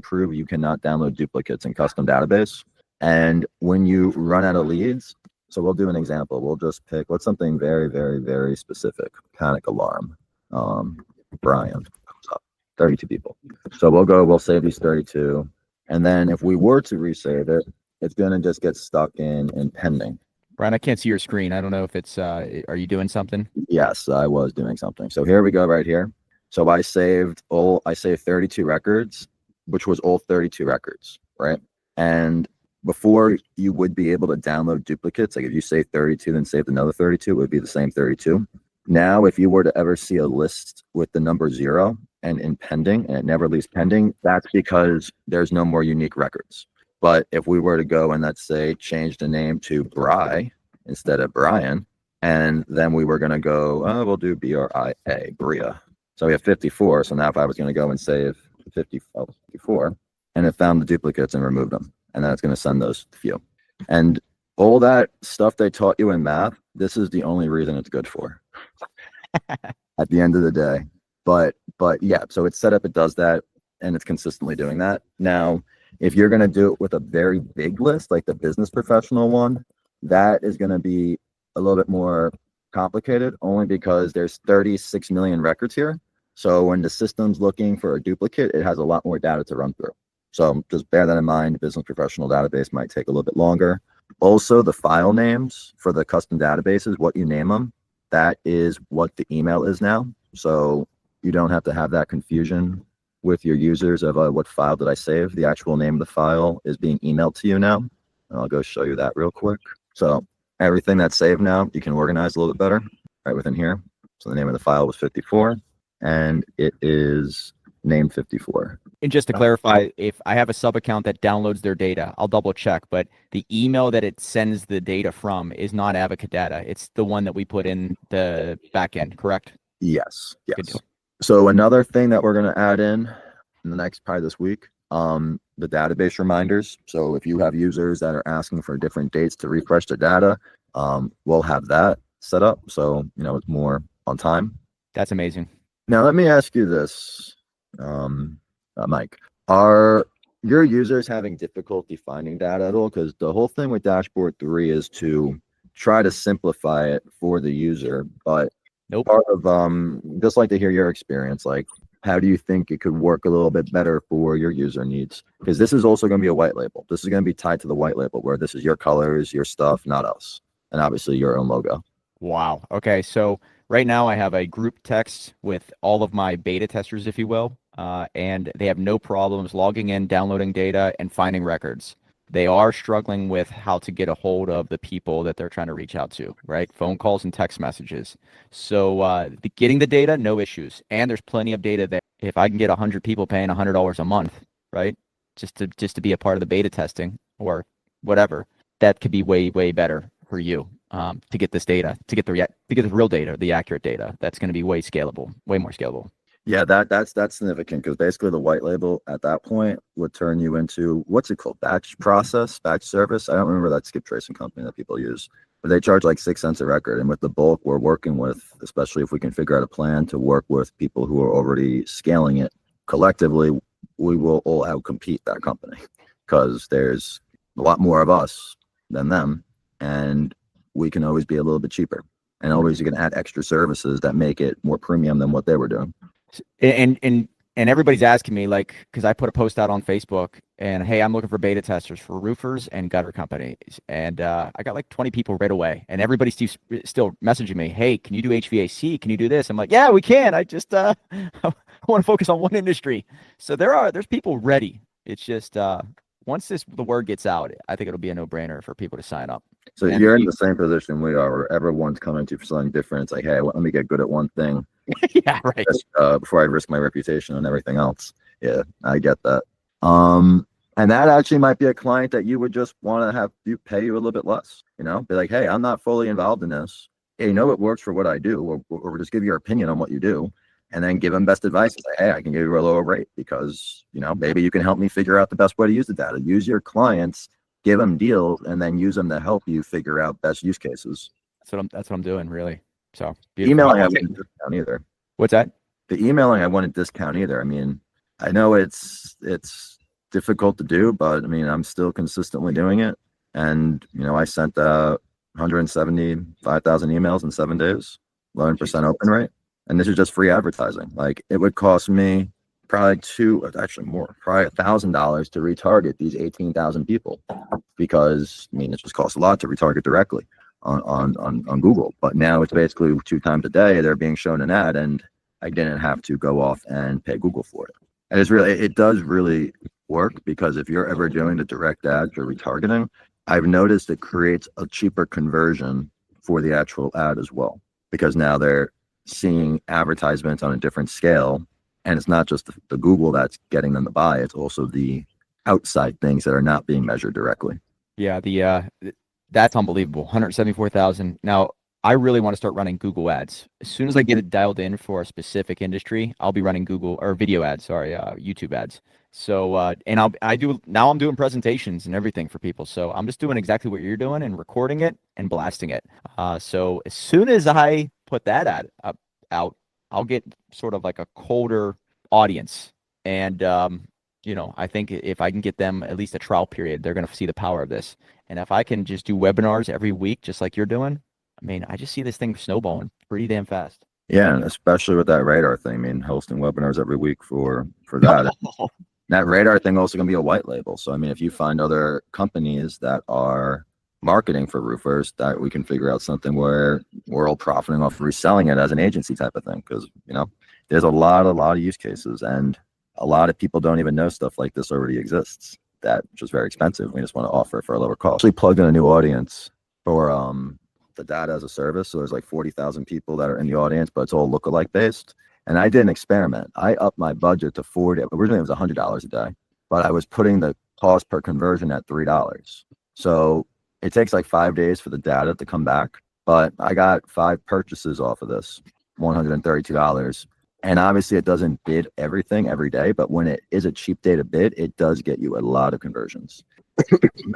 prove you cannot download duplicates in custom database. And when you run out of leads, so we'll do an example. We'll just pick what's something very, very, very specific. Panic alarm. Brian comes up. 32 people. So we'll save these 32. And then if we were to resave it, it's going to just get stuck in pending. Brian, I can't see your screen. I don't know if it's, are you doing something? Yes, I was doing something. So here we go right here. So I saved 32 records, which was all 32 records, right? And before you would be able to download duplicates, like if you save 32, then saved another 32, it would be the same 32. Now, if you were to ever see a list with the number 0 and in pending, and it never leaves pending, that's because there's no more unique records. But if we were to go and let's say change the name to Bri instead of Brian, and then we were going to go, we'll do BRIA, Bria. So we have 54. So now if I was going to go and save 54, and it found the duplicates and removed them, and then it's going to send those to you. And all that stuff they taught you in math, this is the only reason it's good for at the end of the day. But yeah, so it's set up, it does that, and it's consistently doing that. Now, if you're going to do it with a very big list, like the business professional one, that is going to be a little bit more complicated, only because there's 36 million records here. So when the system's looking for a duplicate, it has a lot more data to run through. So just bear that in mind. Business professional database might take a little bit longer. Also, the file names for the custom databases, what you name them, that is what the email is now. So you don't have to have that confusion with your users of what file did I save. The actual name of the file is being emailed to you now. And I'll go show you that real quick. So everything that's saved now, you can organize a little bit better right within here. So the name of the file was 54, and it is named 54. And just to clarify, if I have a sub account that downloads their data, I'll double check, but the email that it sends the data from is not Advocate data. It's the one that we put in the backend, correct? Yes. So another thing that we're going to add in the next probably this week, the database reminders. So if you have users that are asking for different dates to refresh the data, we'll have that set up. So, it's more on time. That's amazing. Now, let me ask you this, Mike, are your users having difficulty finding data at all? Because the whole thing with Dashboard 3 is to try to simplify it for the user, but nope. Part of just like to hear your experience, like how do you think it could work a little bit better for your user needs? Because this is also going to be a white label. This is going to be tied to the white label, where this is your colors, your stuff, not us, and obviously your own logo. Wow. Okay. So right now I have a group text with all of my beta testers, if you will, and they have no problems logging in, downloading data, and finding records. They are struggling with how to get a hold of the people that they're trying to reach out to, right? Phone calls and text messages. So getting the data, no issues. And there's plenty of data that if I can get 100 people paying $100 a month, right? Just to be a part of the beta testing or whatever, that could be way, way better for you to get this data, to get the real data, the accurate data. That's going to be way scalable, way more scalable. Yeah, that's significant, because basically the white label at that point would turn you into, what's it called, batch service. I don't remember that skip tracing company that people use, but they charge like 6 cents a record. And with the bulk we're working with, especially if we can figure out a plan to work with people who are already scaling it collectively, we will all outcompete that company, because there's a lot more of us than them, and we can always be a little bit cheaper, and always you can add extra services that make it more premium than what they were doing. And everybody's asking me, like, because I put a post out on Facebook and, hey, I'm looking for beta testers for roofers and gutter companies. And I got like 20 people right away. And everybody's still messaging me, hey, can you do HVAC? Can you do this? I'm like, yeah, we can. I just I want to focus on one industry. So there's people ready. It's just once the word gets out, I think it'll be a no-brainer for people to sign up. So you're in the same position we are, where everyone's coming to you for something different. It's like, hey, let me get good at one thing. Yeah, right. Just, before I risk my reputation and everything else. Yeah, I get that. And that actually might be a client that you would just want to have you pay you a little bit less. Be like, hey, I'm not fully involved in this. Hey, it works for what I do, or just give your opinion on what you do, and then give them best advice. And say, hey, I can give you a lower rate because maybe you can help me figure out the best way to use the data. Use your clients, give them deals, and then use them to help you figure out best use cases. That's what I'm doing, really. So emailing, I wouldn't discount either. What's that? The emailing, I wouldn't discount either. I mean, I know it's difficult to do, but I mean, I'm still consistently doing it. And, I sent 175,000 emails in 7 days, 11% open rate. And this is just free advertising. Like, it would cost me probably probably $1,000 to retarget these 18,000 people, because I mean, it just costs a lot to retarget directly on Google. But now it's basically 2 times a day they're being shown an ad, and I didn't have to go off and pay Google for it. And it does really work, because if you're ever doing the direct ads or retargeting, I've noticed it creates a cheaper conversion for the actual ad as well, because now they're seeing advertisements on a different scale, and it's not just the Google that's getting them to buy, it's also the outside things that are not being measured directly. Yeah, that's unbelievable. 174,000. Now, I really want to start running Google ads. As soon as I get it dialed in for a specific industry, I'll be running Google or video ads, YouTube ads. So, and I'm doing presentations and everything for people. So I'm just doing exactly what you're doing and recording it and blasting it. So as soon as I put that ad out, I'll get sort of like a colder audience. And, I think if I can get them at least a trial period, they're going to see the power of this. And if I can just do webinars every week, just like you're doing, I mean, I just see this thing snowballing pretty damn fast. Yeah, and especially with that radar thing. I mean, hosting webinars every week for that. That radar thing also going to be a white label. So, I mean, if you find other companies that are marketing for roofers, that we can figure out something where we're all profiting off reselling it as an agency type of thing. Because, there's a lot of use cases, and a lot of people don't even know stuff like this already exists, that which is very expensive. We just want to offer it for a lower cost. We plugged in a new audience for the data as a service. So there's like 40,000 people that are in the audience, but it's all lookalike based. And I did an experiment. I upped my budget to 40. Originally it was $100 a day, but I was putting the cost per conversion at $3. So it takes like 5 days for the data to come back, but I got 5 purchases off of this, $132. And obviously it doesn't bid everything every day, but when it is a cheap day to bid, it does get you a lot of conversions.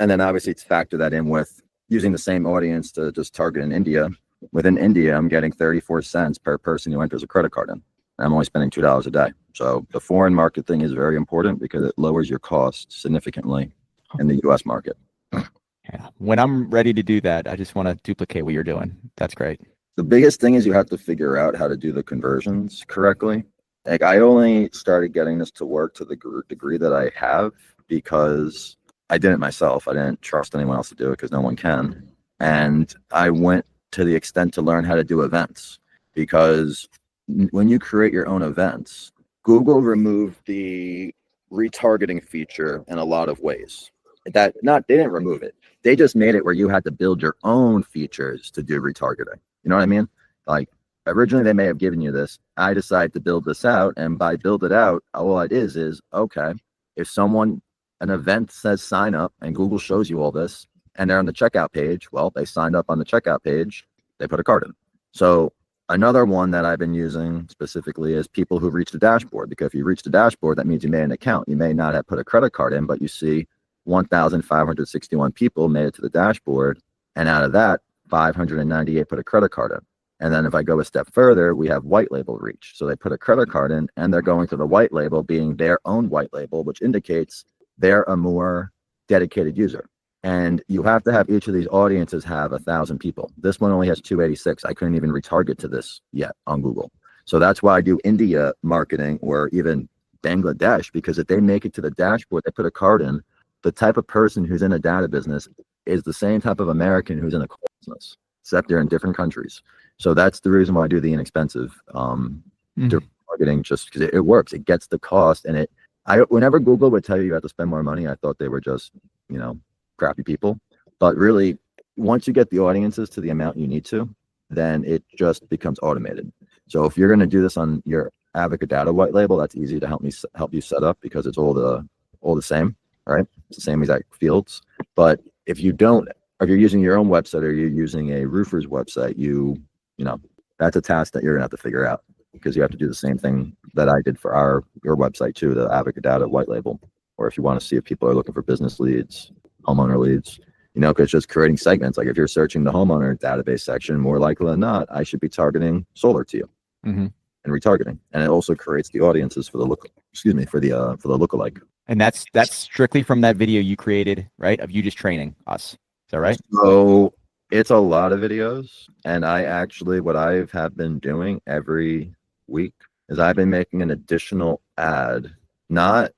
And then obviously it's factor that in with using the same audience to just target in India. Within India, I'm getting 34 cents per person who enters a credit card in. And I'm only spending $2 a day. So the foreign market thing is very important, because it lowers your costs significantly in the US market. Yeah. When I'm ready to do that, I just want to duplicate what you're doing. That's great. The biggest thing is you have to figure out how to do the conversions correctly. Like, I only started getting this to work to the degree that I have because I did it myself. I didn't trust anyone else to do it, because no one can. And I went to the extent to learn how to do events, because when you create your own events, Google removed the retargeting feature in a lot of ways. They didn't remove it. They just made it where you had to build your own features to do retargeting. You know what I mean? Like, originally they may have given you this. I decided to build this out, and by build it out, all it is okay, if an event says sign up and Google shows you all this and they're on the checkout page, well, they signed up on the checkout page, they put a card in. So another one that I've been using specifically is people who reach the dashboard, because if you reach the dashboard, that means you made an account. You may not have put a credit card in, but you see 1,561 people made it to the dashboard, and out of that, 598 put a credit card in. And then if I go a step further, we have white label reach. So they put a credit card in, and they're going to the white label being their own white label, which indicates they're a more dedicated user. And you have to have each of these audiences have 1,000 people. This one only has 286. I couldn't even retarget to this yet on Google. So that's why I do India marketing, or even Bangladesh, because if they make it to the dashboard, they put a card in, the type of person who's in a data business is the same type of American who's in a business, except they're in different countries. So that's the reason why I do the inexpensive targeting, just because it works. It gets the cost, and whenever Google would tell you have to spend more money, I thought they were just, crappy people. But really, once you get the audiences to the amount you need to, then it just becomes automated. So if you're going to do this on your Advocate Data white label, that's easy to help you set up, because it's all the same, right? It's the same exact fields. But if you're using your own website, or you're using a roofer's website, that's a task that you're gonna have to figure out, because you have to do the same thing that I did for your website too, the Advocate Data white label. Or if you want to see if people are looking for business leads, homeowner leads, because just creating segments. Like if you're searching the homeowner database section, more likely than not, I should be targeting solar to you and retargeting. And it also creates the audiences for the lookalike. And that's strictly from that video you created, right? Of you just training us. Is that right? So it's a lot of videos, and I actually what I have been doing every week is I've been making an additional ad, not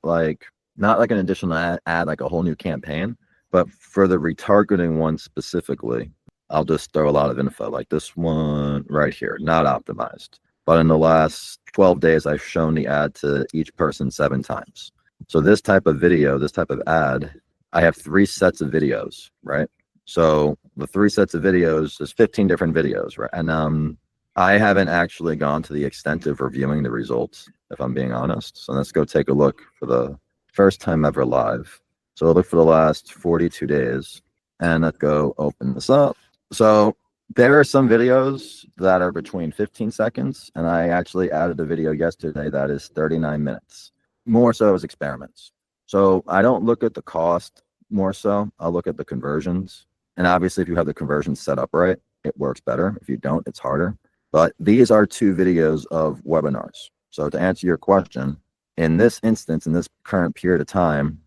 like an additional ad like a whole new campaign, but for the retargeting one specifically, I'll just throw a lot of info like this one right here, not optimized. But in the last 12 days, I've shown the ad to each person 7 times. So this type of video, this type of ad, I have 3 sets of videos, right? So the 3 sets of videos, there's 15 different videos, right? And I haven't actually gone to the extent of reviewing the results, if I'm being honest. So let's go take a look for the first time ever live. So I'll look for the last 42 days, and let's go open this up. So there are some videos that are between 15 seconds, and I actually added a video yesterday that is 39 minutes. More so as experiments. So I don't look at the cost more so. I'll look at the conversions. And obviously, if you have the conversions set up right, it works better. If you don't, it's harder. But these are 2 videos of webinars. So to answer your question, in this instance, in this current period of time,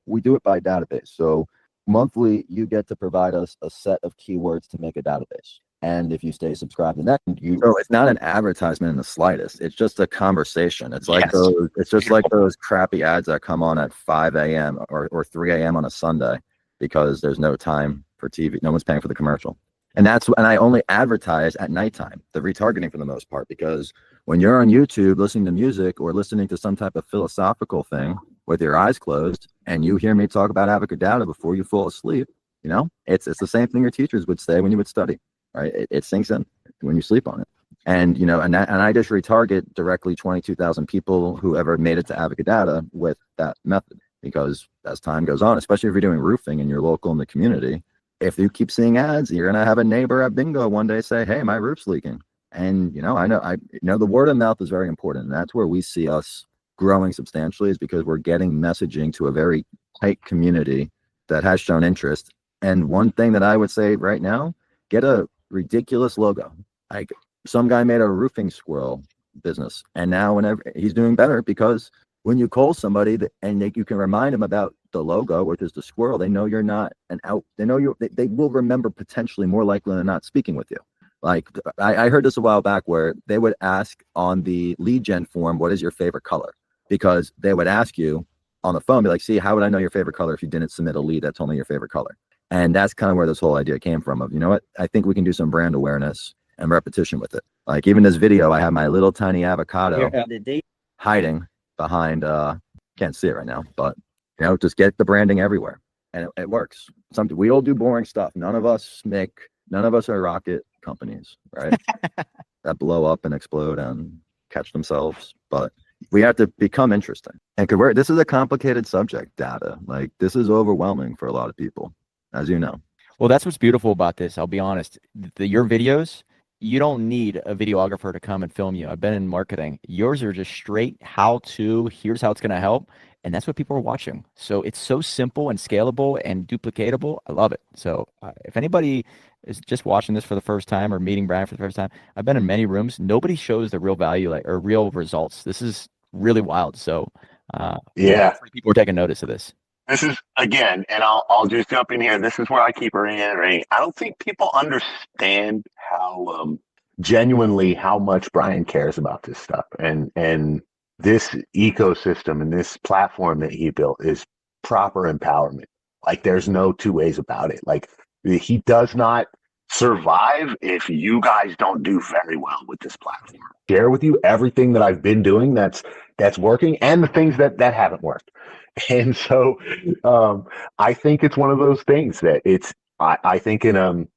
we do it by database. So monthly, you get to provide us a set of keywords to make a database. And if you stay subscribed to that, so it's not an advertisement in the slightest. It's just a conversation. It's like it's just like those crappy ads that come on at 5 a.m. or 3 a.m. on a Sunday because there's no time for TV. No one's paying for the commercial. And I only advertise at nighttime, the retargeting for the most part, because when you're on YouTube listening to music or listening to some type of philosophical thing with your eyes closed and you hear me talk about Avocadata before you fall asleep, it's the same thing your teachers would say when you would study, right? It sinks in when you sleep on it. And, and I just retarget directly 22,000 people who ever made it to Avocadata with that method, because as time goes on, especially if you're doing roofing and you're local in the community, if you keep seeing ads, you're going to have a neighbor at bingo one day say, hey, my roof's leaking. And, I know the word of mouth is very important. And that's where we see us growing substantially, is because we're getting messaging to a very tight community that has shown interest. And one thing that I would say right now, get a ridiculous logo. Like some guy made a roofing squirrel business, and now whenever he's doing better, because when you call somebody you can remind them about the logo, which is the squirrel, they know you're not they know they will remember potentially more likely than not speaking with you. Like I heard this a while back where they would ask on the lead gen form, what is your favorite color? Because they would ask you on the phone, be like, see, how would I know your favorite color if you didn't submit a lead that told me your favorite color? And that's kind of where this whole idea came from of, I think we can do some brand awareness and repetition with it. Like even this video, I have my little tiny avocado hiding behind, can't see it right now, but just get the branding everywhere, and it works. We all do boring stuff. None of us are rocket companies, right? That blow up and explode and catch themselves. But we have to become interesting. And this is a complicated subject, data. Like this is overwhelming for a lot of people, as you know. Well, that's what's beautiful about this. I'll be honest. Your videos, you don't need a videographer to come and film you. I've been in marketing. Yours are just straight how to, here's how it's going to help. And that's what people are watching. So it's so simple and scalable and duplicatable. I love it. So if anybody is just watching this for the first time or meeting Brian for the first time, I've been in many rooms. Nobody shows the real value or real results. This is really wild. So people are taking notice of this. This is, again, and I'll just jump in here. This is where I keep reiterating. I don't think people understand how genuinely how much Brian cares about this stuff. And this ecosystem and this platform that he built is proper empowerment. Like there's no 2 ways about it. Like he does not survive if you guys don't do very well with this platform. Share with you everything that I've been doing that's working and the things that haven't worked. And so I think it's one of those things that I think in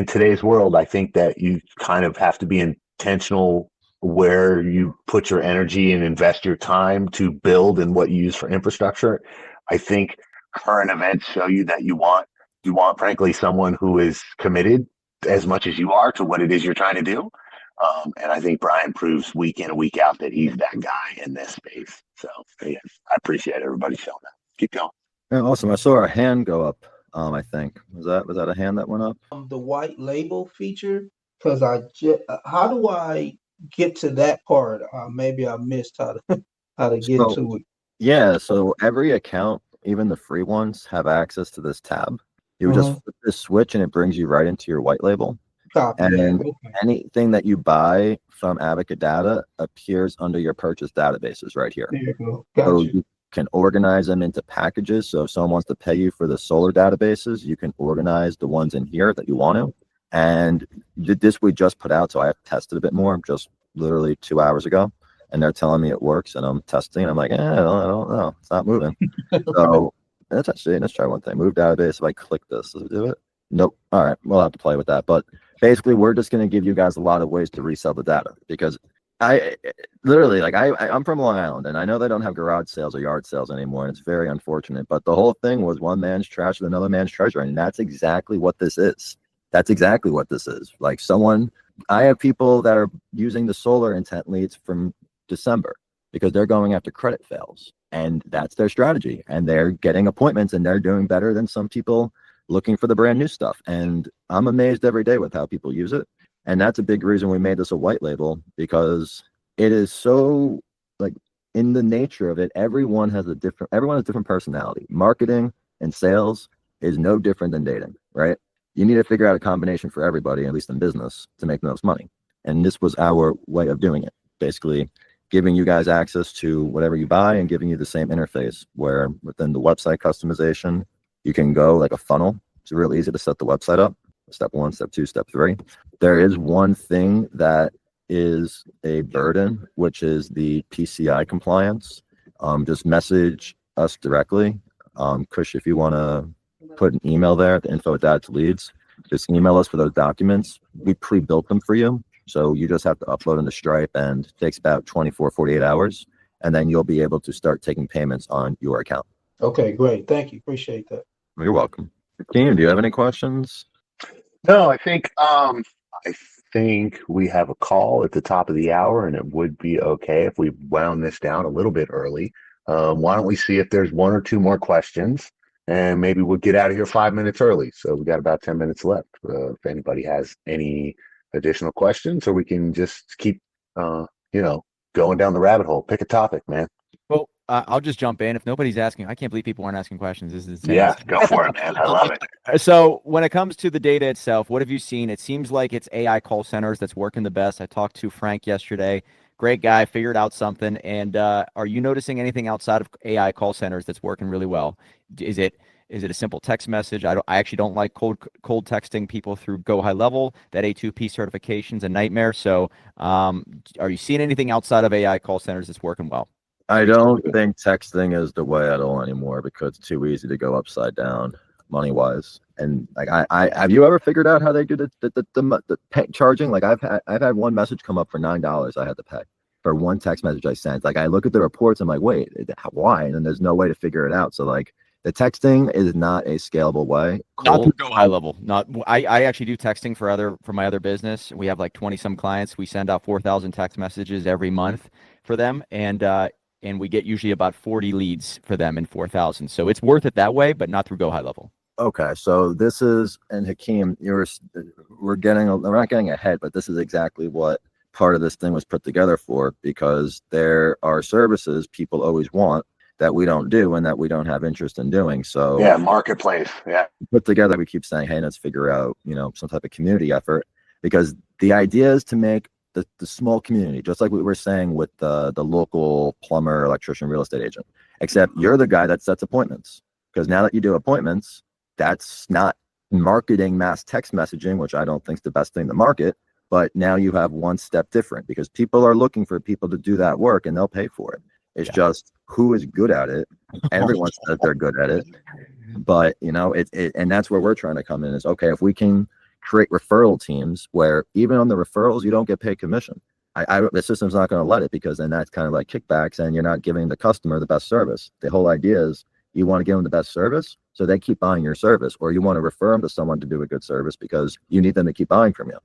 today's world, I think that you kind of have to be intentional where you put your energy and invest your time to build and what you use for infrastructure. I think current events show you that you want frankly someone who is committed as much as you are to what it is you're trying to do. And I think Brian proves week in and week out that he's that guy in this space. So yeah, I appreciate everybody showing that. Keep going. Yeah, awesome. I saw a hand go up. I think was that a hand that went up? The white label feature, because how do I get to that part? Maybe I missed how how to get So, to it. yeah, so every account, even the free ones, have access to this tab. You just flip this switch and it brings you right into your white label. Copy that. And Okay. anything that you buy from Advocate Data appears under your purchase databases right here. There you go. So Gotcha. you can organize them into packages. So if someone wants to pay you for the solar databases, you can organize the ones in here that you want to. And this we just put out, so I have tested a bit more just literally 2 hours ago. And they're telling me it works, and I'm testing. I'm like, I don't know. It's not moving. So let's try one thing. Move database. If I click this, does it do it? Nope. All right. We'll have to play with that. But basically, we're just going to give you guys a lot of ways to resell the data because I literally I'm from Long Island and I know they don't have garage sales or yard sales anymore. And it's very unfortunate. But the whole thing was one man's trash with another man's treasure. And that's exactly what this is. That's exactly what this is. Like I have people that are using the solar intent leads from December because they're going after credit fails. And that's their strategy. And they're getting appointments and they're doing better than some people looking for the brand new stuff. And I'm amazed every day with how people use it. And that's a big reason we made this a white label because it is so like in the nature of it, everyone has different personality. Marketing and sales is no different than dating, right? You need to figure out a combination for everybody, at least in business, to make the most money. And this was our way of doing it. Basically, giving you guys access to whatever you buy and giving you the same interface where within the website customization, you can go like a funnel. It's real easy to set the website up. Step 1, step 2, step 3. There is one thing that is a burden, which is the PCI compliance. Just message us directly. Kush, if you want to put an email there at the info@leads, just email us for those documents. We pre-built them for you. So you just have to upload into Stripe and it takes about 24, 48 hours. And then you'll be able to start taking payments on your account. Okay, great. Thank you. Appreciate that. You're welcome. Team, do you have any questions? No, I think we have a call at the top of the hour, and it would be okay if we wound this down a little bit early. Why don't we see if there's one or two more questions, and maybe we'll get out of here 5 minutes early. So we got about 10 minutes left. If anybody has any additional questions, or we can just keep, going down the rabbit hole. Pick a topic, man. Well, I'll just jump in. If nobody's asking, I can't believe people aren't asking questions. This is insane. Yeah, go for it, man. I love it. So when it comes to the data itself, what have you seen? It seems like it's AI call centers that's working the best. I talked to Frank yesterday. Great guy, figured out something. And are you noticing anything outside of AI call centers that's working really well? Is it a simple text message? I actually don't like cold texting people through Go High Level. That A2P certification's a nightmare. So are you seeing anything outside of AI call centers that's working well? I don't think texting is the way at all anymore because it's too easy to go upside down money-wise. And like I have you ever figured out how they do the pay charging? Like I've had one message come up for $9 I had to pay for one text message I sent. Like I look at the reports, I'm like, wait, why? And then there's no way to figure it out. So like the texting is not a scalable way. Not through Go High Level. I actually do texting for my other business. We have like 20 some clients. We send out 4,000 text messages every month for them, and we get usually about 40 leads for them in 4,000. So it's worth it that way, but not through Go High Level. Okay, so this is, and Hakeem, we're not getting ahead, but this is exactly what part of this thing was put together for, because there are services people always want that we don't do and that we don't have interest in doing. So yeah, marketplace. Yeah. Put together, we keep saying, hey, let's figure out, some type of community effort, because the idea is to make the small community, just like we were saying with the local plumber, electrician, real estate agent, except you're the guy that sets appointments. Because now that you do appointments, that's not marketing mass text messaging, which I don't think is the best thing to market. But now you have one step different because people are looking for people to do that work and they'll pay for it. It's just who is good at it. Everyone says they're good at it. But, and that's where we're trying to come in is, okay, if we can create referral teams where even on the referrals, you don't get paid commission. The system's not going to let it, because then that's kind of like kickbacks and you're not giving the customer the best service. The whole idea is you want to give them the best service so they keep buying your service, or you want to refer them to someone to do a good service because you need them to keep buying from you.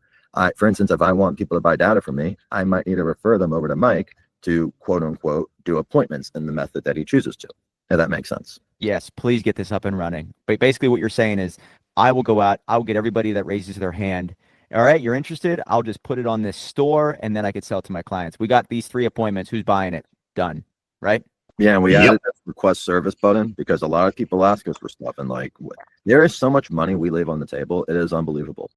For instance, if I want people to buy data from me, I might need to refer them over to Mike to quote unquote do appointments in the method that he chooses to. If that makes sense. Yes, please get this up and running. But basically what you're saying is I will go out, I'll get everybody that raises their hand. All right, you're interested? I'll just put it on this store and then I could sell it to my clients. We got these 3 appointments. Who's buying it? Done. right? Yeah, and we Yep. added this request service button because a lot of people ask us for stuff, and like, there is so much money we leave on the table. It is unbelievable.